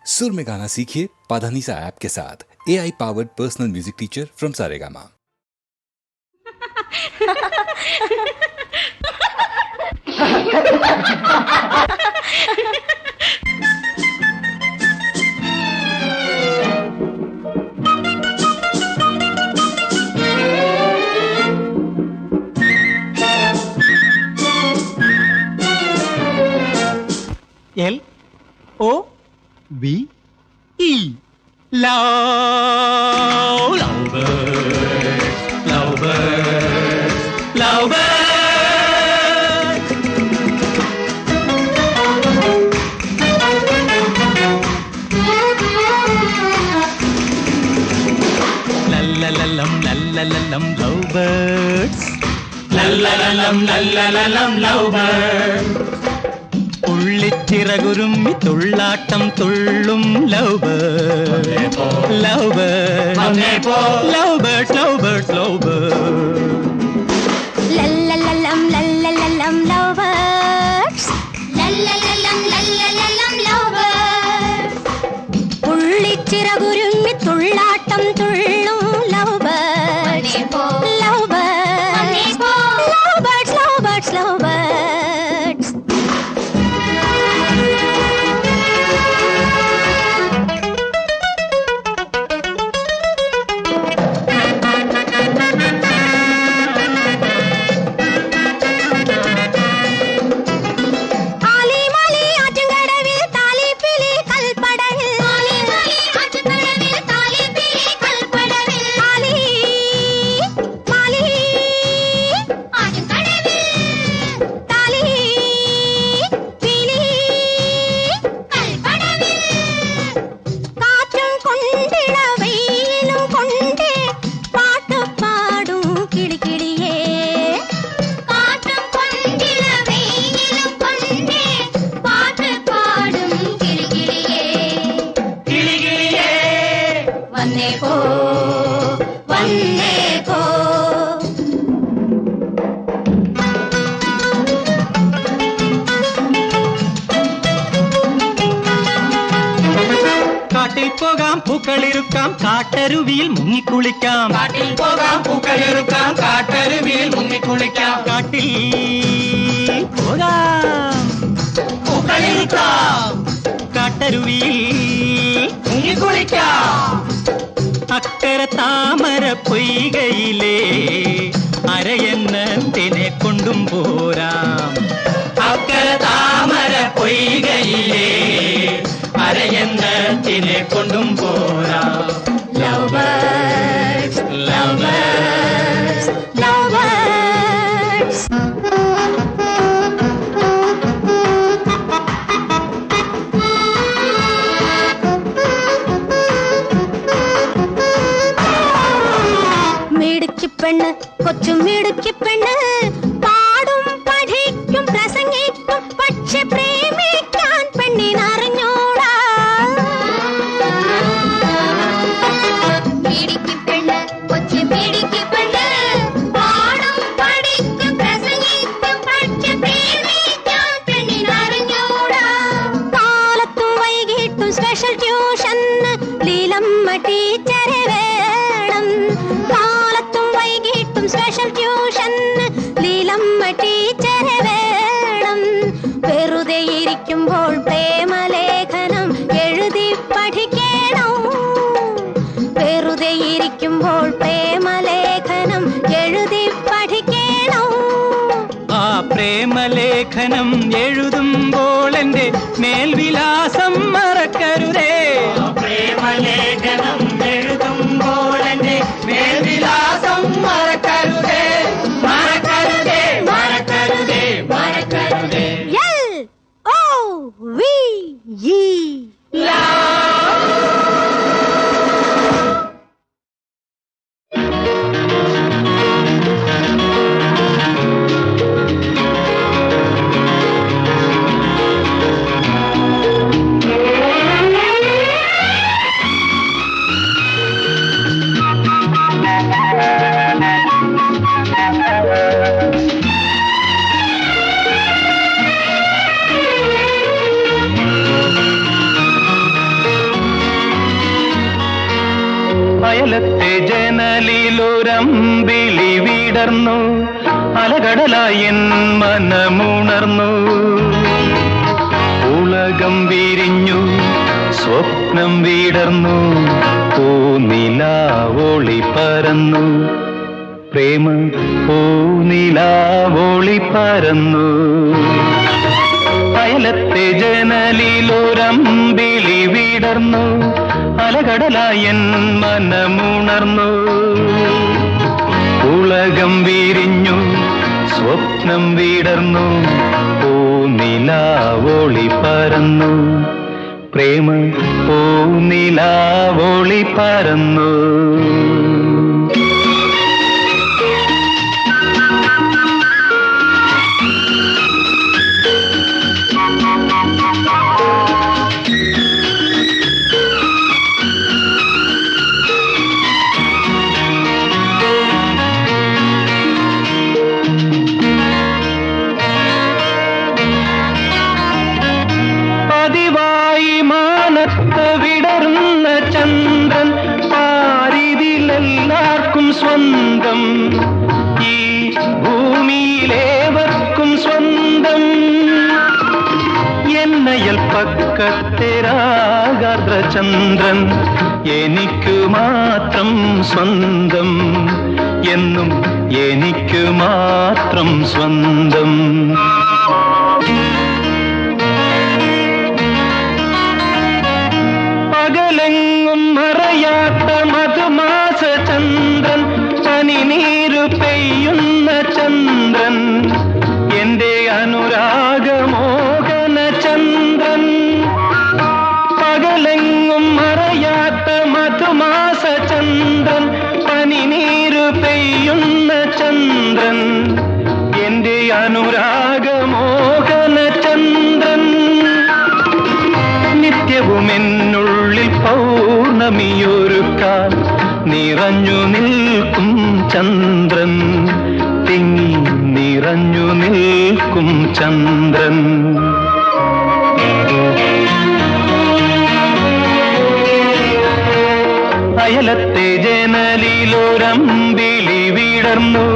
सुर में गाना सीखिए पाधानीसा ऐप के साथ। AI powered personal music teacher from Saregama. LOVE love, lovebirds, lovebirds, lovebirds. La la la lum, lovebirds. La la la lum, lovebirds. ഉള്ളിച്ചിറകുരുമ്മി തുള്ളാട്ടം തുള്ളും love bird love bird love bird love bird love bird ലല്ലലലം ലല്ലലലം love birds ലല്ലലലം ലല്ലലലം love birds ഉള്ളിച്ചിറകുരുമ്മി തുള്ളാട്ടം തുള്ളും love birds love birds love birds love birds love birds പോകാം പൂക്കളിരുക്കാം കാട്ടരുവിയിൽ മുങ്ങിക്കുളിക്കാം കാട്ടിൽ പോകാം പൂക്കളിരുക്കാം കാട്ടരുവിയിൽ മുങ്ങിക്കുളിക്കാം കാട്ടിൽ പോകാം പൂക്കളിരുക്കാം കാട്ടരുവിയിൽ മുങ്ങിക്കുളിക്കാം അക്കര താമര പൊയ്കയിലേ അരയന്നത്തിനെ കൊണ്ടും പോരാം അക്കര താമര പൊയ്കയിലേ അരയന്നത്തിനെ കൊണ്ടും പോരാം love birds love birds love birds മിടുക്കി പെണ്ണ് കൊച്ചു മിടുക്കി പെണ്ണ് പാടും പഠിക്കും പ്രസംഗിക്കും പക്ഷെ പ്രേമിക്കാൻ പെണ്ണിനറിഞ്ഞൂടാ മിടുക്കി പെണ്ണ് കൊച്ചു മിടുക്കി പെണ്ണ് പാടും പഠിക്കും പ്രസംഗിക്കും പക്ഷെ പ്രേമിക്കാൻ പെണ്ണിനറിഞ്ഞൂടാ കാലത്തും വൈകിട്ടും സ്പെഷ്യൽ ട്യൂഷൻ ലീലമ്മ ടീച്ചറെ വേണം കാലത്തും വൈകിട്ടും സ്പെഷ്യൽ ട്യൂഷൻ ലീലമ്മ ടീച്ചറെ വേണം വെറുതെ ഇരിക്കുമ്പോൾ പ്രേമലേഖനം എഴുതി പഠിക്കണം വെറുതെ ഇരിക്കുമ്പോൾ പ്രേമലേഖനം എഴുതി പഠിക്കണം ആ പ്രേമലേഖനം എഴുതുമ്പോൾ എന്റെ മേൽവിലാസം മറക്കരുതേ പ്രേമലേഖനം എഴുതുമ്പോൾ എന്റെ മേൽവിലാസം മറക്കരുതേ മറക്കരുതേ മറക്കരുതേ മറക്കരുതേ LOVE അയലത്തെ ജനലിലൊരമ്പിളി വിടർന്നു, അലകടലായി എൻ മനമുണർന്നു. ഉലകം വിരിഞ്ഞു, സ്വപ്നം വിടർന്നു, പൂനിലാവൊളി പരന്നു, പ്രേമ പൂനിലാവൊളി പരന്നു. അയലത്തെ ജനലിലൊരമ്പിളി വിടർന്നു, അലകടലായി എൻ മനമുണർന്നു. ഉലകം വിരിഞ്ഞു, സ്വപ്നം വിടർന്നു, പൂനിലാവൊളി പരന്നു, പ്രേമ പൂനിലാവൊളി പരന്നു. വിടർന്ന ചന്ദ്രൻ പാരിതിലെല്ലാവർക്കും സ്വന്തം, ഈ ഭൂമിയിലേവർക്കും സ്വന്തം. എന്നയൽ പക്കത്തെ രാഗാർദ്രചന്ദ്രൻ എനിക്ക് മാത്രം സ്വന്തം, എന്നും എനിക്ക് മാത്രം സ്വന്തം. പകലെങ്ങും മറയാത്ത മധുമാസ ചന്ദ്രൻ, പനിനീരു പെയ്യുന്ന ചന്ദ്രൻ, എന്റെ അനുരാഗമോഹന ചന്ദ്രൻ. പകലെങ്ങും മറയാത്ത മധുമാസ ചന്ദ്രൻ, പനിനീരു പെയ്യുന്ന ചന്ദ്രൻ, എന്റെ അനുരാഗമോഹന ചന്ദ്രൻ. നിത്യവും എന്നുള്ളിൽ പൗർണമിയൊരുക്കാൻ നിറഞ്ഞു നിൽക്കും ചന്ദ്രൻ, തിങ്ങി നിറഞ്ഞു നിൽക്കും ചന്ദ്രൻ. അയലത്തെ ജനലിലൊരമ്പിളി വിടർന്നു,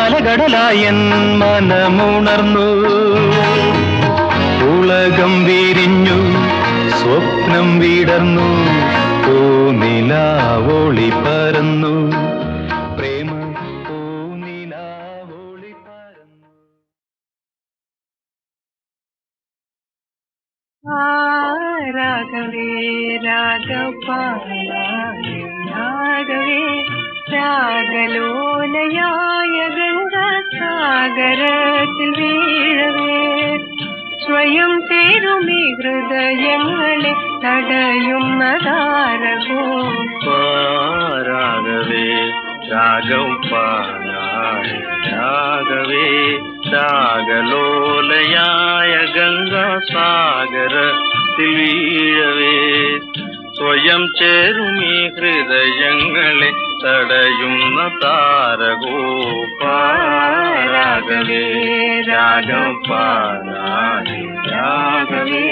അലകടലായി എൻ മനമുണർന്നു. ഉലകം വിരിഞ്ഞു, സ്വപ്നം വിടർന്നു, പൂനിലാവൊളി പരന്നു, പ്രേമ പൂനിലാവൊളി പരന്നു. രാഘവേ രാഘവേ രാഗലോലയായ ഗംഗാസാഗരത്തിൽ വീഴവേ, സ്വയം തേരുമീ ഹൃദയങ്ങളെ തടയുന്നതാരകോ. രാഘവേ രാഗം പാടായി, രാഘവേ രാഗലോലയായ ഗംഗാസാഗരത്തിൽ വീഴവേ, സ്വയം ചേരുമീ ഹൃദയങ്ങളെ തടയുന്ന താരകോപാരാഗവേ രാഗം പാടായി, രാഘവേ.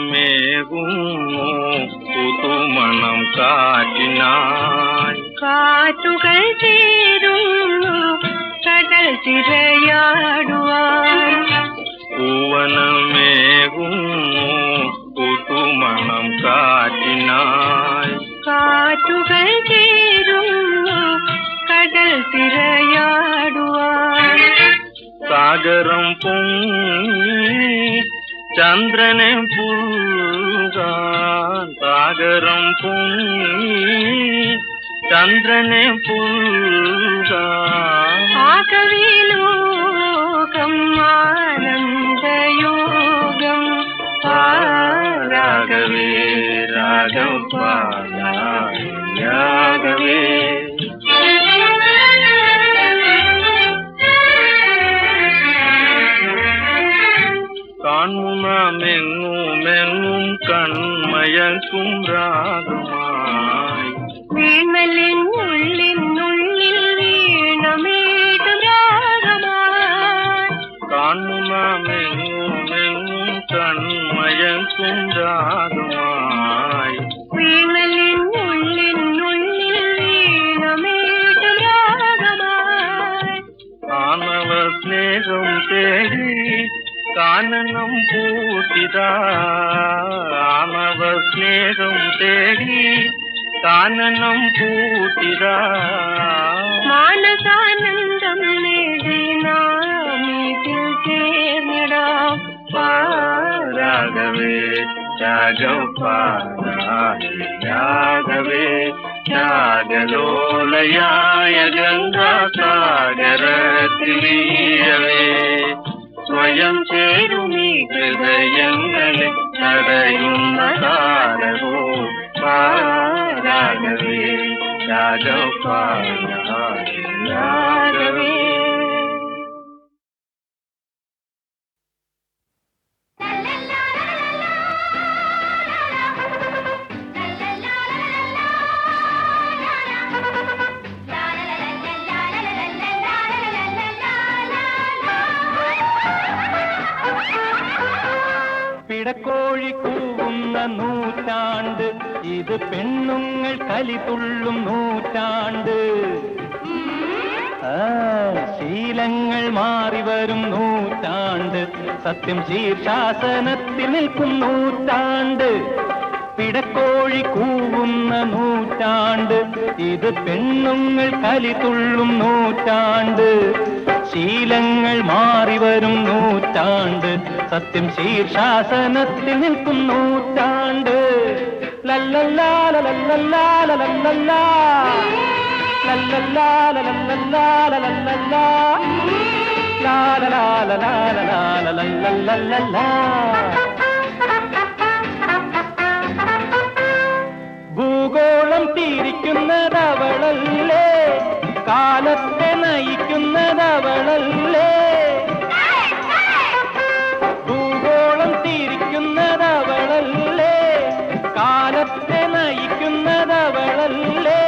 പൂവനമേകുന്നു പുതുമണം കാറ്റിനായി, കാറ്റുകൾ ചേരുന്നു കടൽ തിരയാടുവാൻ. പൂവനമേകുന്നു പുതുമണം കാറ്റിനായി, കാറ്റുകൾ ചേരുന്നു കടൽ തിരയാടുവാൻ. സാഗരം പൊങ്ങി ചന്ദ്രനെ പുൽകാൻ, സാഗരം പൊങ്ങി ചന്ദ്രനെ പുൽകാൻ. ആകവേ ലോകം ആനന്ദയോഗം. രാഘവേ രാഘം പാടായി, രാഘവേ. കാണുമെങ്ങുമെങ്ങും കൺമയക്കും രാഗമായി, വീണലിനുള്ളിനുള്ളിൽ വീണമേതും രാഗമായി. കാണുമെങ്ങും സമയമയക്കും രാഗമായി വീണലിനുള്ളിൽ വീണമേകും രാഗമായി ആണവ സ്നേഹം തേടി കാനനം പൂട്ടിതാ ആണവ സ്നേഹം തേടി കാനനം പൂട്ടിതാ മാനസാനന്ദം നേടി നാമീതിൽ ചേർന്നിടാം രാഘവേ രാഘവേ രാഗലോലയായ ഗംഗാസാഗരത്തിലീയവേ സ്വയം ചേരുമീ ഹൃദയങ്ങളെ തടയുന്ന താരകോ രാഘവേ രാഘവേ പിടക്കോഴി കൂവുന്ന നൂറ്റാണ്ട് ഇത് പെണ്ണുങ്ങൾ കലിതുള്ളും നൂറ്റാണ്ട് ശീലങ്ങൾ മാറി വരും നൂറ്റാണ്ട് സത്യം ശീർഷാസനത്തിൽ നിൽക്കും നൂറ്റാണ്ട് പിടക്കോഴി കൂവുന്ന നൂറ്റാണ്ട് ഇത് പെണ്ണുങ്ങൾ കലിതുള്ളും നൂറ്റാണ്ട് ശീലങ്ങൾ മാറി വരും നൂറ്റാണ്ട് സത്യം ശീർഷാസനത്തിൽ നിൽക്കും നൂറ്റാണ്ട് ലല്ലല്ലാ ലല്ലല്ലാ ലല്ലല്ലാ ലല്ലല്ലാ ലല്ലല്ലാ ലല്ലല്ലാ ലാ ലാ ലാ ലാ ലാ ലല്ലല്ലാ ഭൂഗോളം തിരിക്കുന്നതവളല്ലേ കാലത്തെ നയിക്കുന്നതവളല്ലേ ഭൂഗോളം തിരിക്കുന്നതവളല്ലേ കാലത്തെ നയിക്കുന്നതവളല്ലേ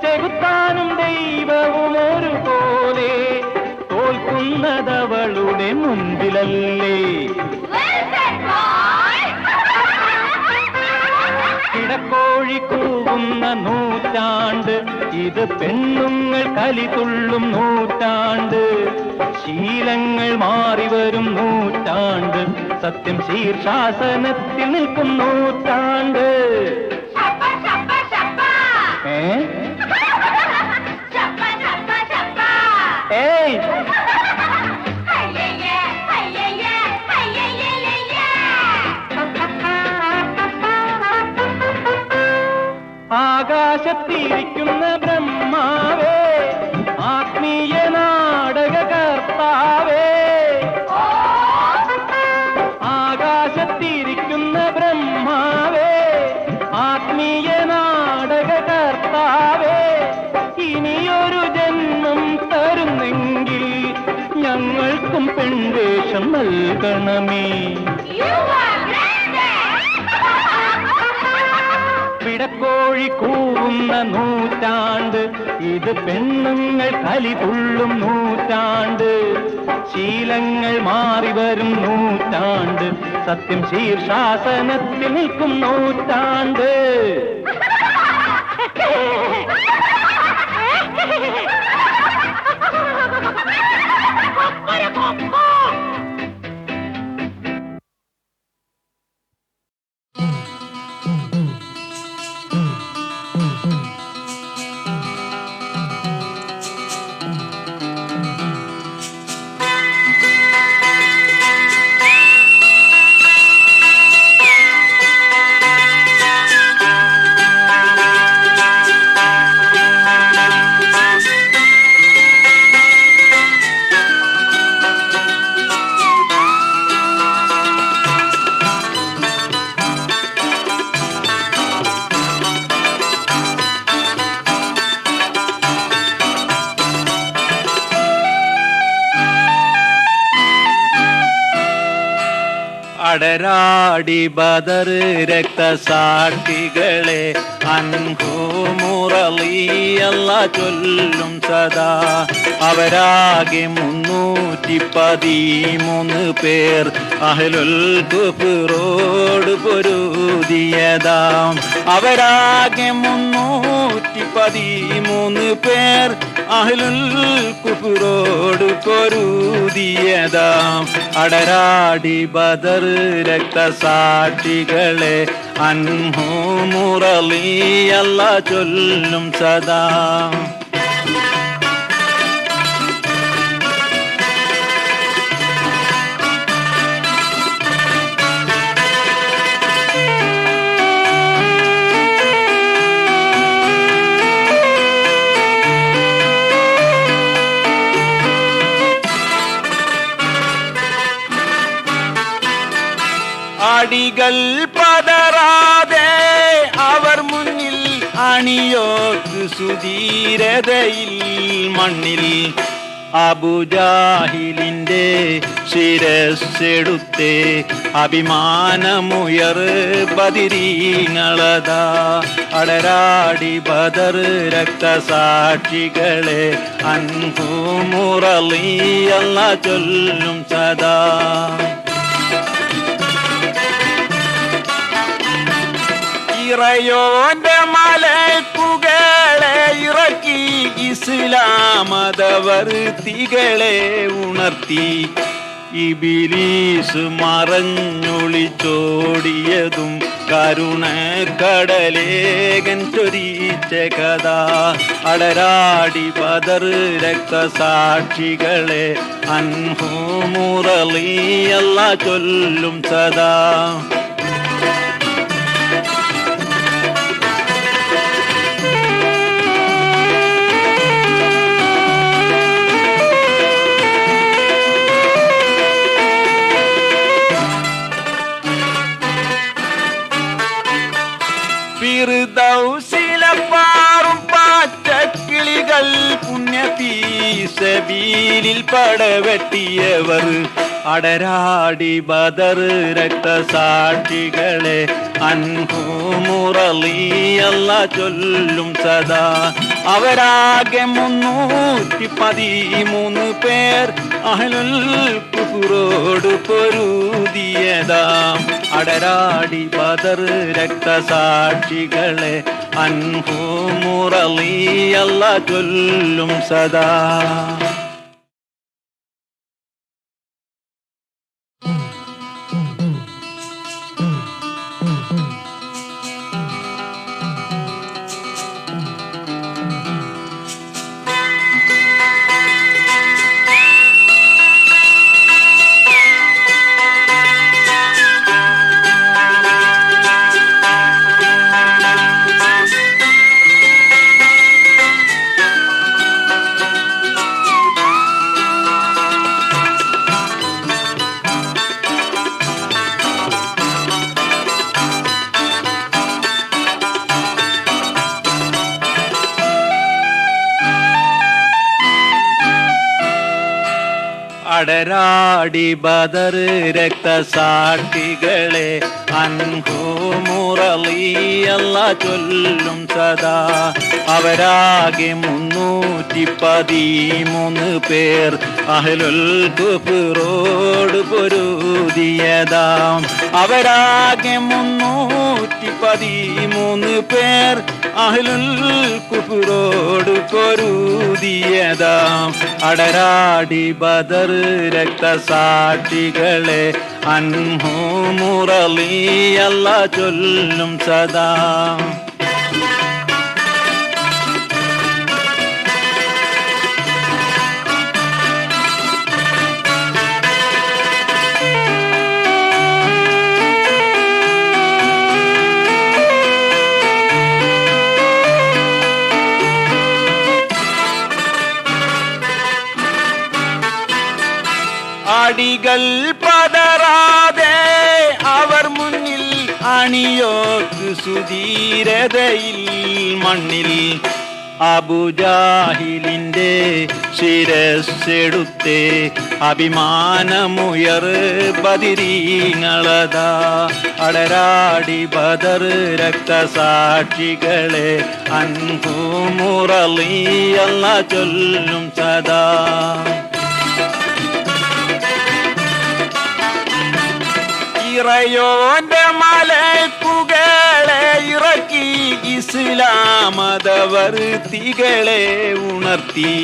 ചെകുത്താനും ദൈവവും ഒരുപോലെ തോൽക്കുന്നതവളുടെ മുൻപിലല്ലേ കിടക്കോഴി കൂവുന്ന നൂറ്റാണ്ട് ഇത് പെണ്ണുങ്ങൾ കലിതുള്ളും നൂറ്റാണ്ട് ശീലങ്ങൾ മാറി വരും നൂറ്റാണ്ട് സത്യം ശീർഷാസനത്തിൽ നിൽക്കും നൂറ്റാണ്ട് ഏയ് ആകാശത്തിരിക്കുന്ന ബ്രഹ്മാവേ ആത്മീയ നാടകകർത്താവേ ആകാശത്തിരിക്കുന്ന ബ്രഹ്മാവേ ആത്മീയ നാടകകർത്താവേ ഇനിയൊരു ജന്മം തരുന്നെങ്കിൽ ഞങ്ങൾക്കും പെൺവേഷം നൽകണമേ പിടക്കോഴി കൂവുന്ന നൂറ്റാണ്ട് ഇത് പെണ്ണുങ്ങൾ കലിതുള്ളും നൂറ്റാണ്ട് ശീലങ്ങൾ മാറി വരും നൂറ്റാണ്ട് സത്യം ശീർഷാസനത്തിൽ നിൽക്കും നൂറ്റാണ്ട് അടരാടി ബദർ രക്തസാക്ഷികളെ അൻഹുമുറളിയല്ല ചൊല്ലും സദാ. അവരാകെ 313 പേർ അഹ്ലുൽ കുഫ്റോട് പൊരുതിയതാം. അവരാകെ 313 പേർ അഹ്ലുൽ കുഫ്റോട് പൊരുതിയതാം. അടരാടി ബദർ രക്തസാക്ഷികളെ അൻഹുമുറളിയല്ല ചൊല്ലും സദാ. അടികൾ പതറാതെ അവർ മുന്നിൽ അണിയോക്ക് സുധീരതയിൽ മണ്ണിൽ അബുജാഹിലിന്റെ ശിരസ്സെടുത്തേ അഭിമാനമുയർ ബദിരീങ്ങളതാ. അടരാടി ബദർ രക്തസാക്ഷികളെ അൻഹുമുറളിയല്ല ചൊല്ലും സദാ. ഇറയോന്റെ മലക്കുകളെ ഇറക്കി ഇസ്ലാമതവർത്തികളെ ഉണർത്തി. ഇബിലീസ് മറഞ്ഞൊളിച്ചോടിയതും കരുണക്കടലേകൻ ചൊരിച്ച കഥ. അടരാടി ബദർ രക്തസാക്ഷികളെ അൻഹുമുറളിയല്ല ചൊല്ലും സദാ. ഫിർദൗസിലപ്പാറും പാറ്റക്കിളികൾ പുണ്യഫീസബീലിൽ പടവെട്ടിയവർ. അടരാടി ബദർ രക്തസാക്ഷികളെ അൻഹുമുറളിയല്ല ചൊല്ലും സദാ. അവരാകെ 313 പേർ അഹ്ലുൽ കുഫ്റോട് പൊരുതിയതാം. അടരാടി ബദർ രക്തസാക്ഷികളെ അൻഹുമുറളിയല്ല ചൊല്ലും സദാ. അടരാടി ബദർ രക്തസാക്ഷികളെ അൻഹുമുറളിയല്ല ചൊല്ലും സദാ. അവരാകെ 313 പേർ അഹ്ലുൽ കുഫ്റോട് പൊരുതിയതാം. അവരാകെ 313 പേർ അഹ്ലുൽ കുഫ്റോട് പൊരുതിയതാം. അടരാടി ബദർ രക്തസാക്ഷികളെ അൻഹുമുറളിയല്ല ചൊല്ലും സദാ. അടികൾ പതറാതെ അവർ മുന്നിൽ അണിയോക്ക് സുധീരതയിൽ മണ്ണിൽ അബുജാഹിലിന്റെ ശിരസ്സെടുത്തേ അഭിമാനമുയർ ബദിരീങ്ങളതാ അടരാടി ബദർ രക്തസാക്ഷികളെ അൻഹുമുറളിയല്ല ചൊല്ലും സദാ. ഇറയോന്റെ മലക്കുകളെ ഇറക്കി ഇസ്ലാമതവർത്തികളെ ഉണർത്തി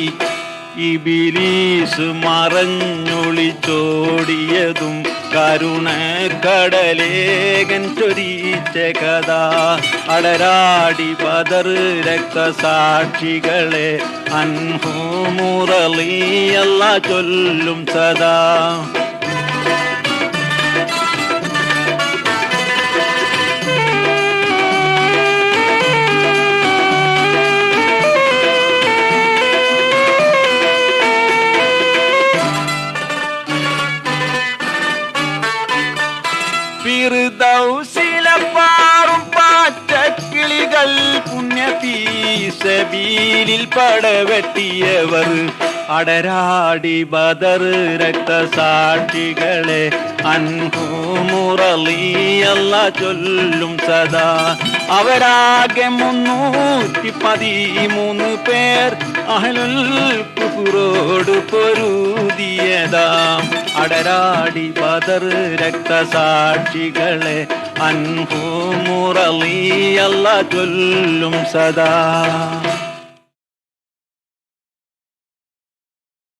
ഇബിലീസ് മറഞ്ഞൊളിച്ചോടിയതും കരുണക്കടലേകൻ ചൊരിച്ച കഥ അടരാടി ബദർ രക്തസാക്ഷികളെ അൻഹുമുറളിയല്ല ചൊല്ലും സദാ. ഫിർദൗസിലപ്പാറും പാറ്റക്കിളികൾ പുണ്യഫീസബീലിൽ പടവെട്ടിയവർ അടരാടി ബദർ രക്തസാക്ഷികളെ അൻഹുമുറളിയല്ല ചൊല്ലും സദാ. അവരാകെ 313 പേർ അഹ്ലുൽ കുഫ്റോട് പൊരുതിയതാം അടരാടി ബദർ രക്തസാക്ഷികളെ അൻഹുമുറളിയല്ല ചൊല്ലും സദാ.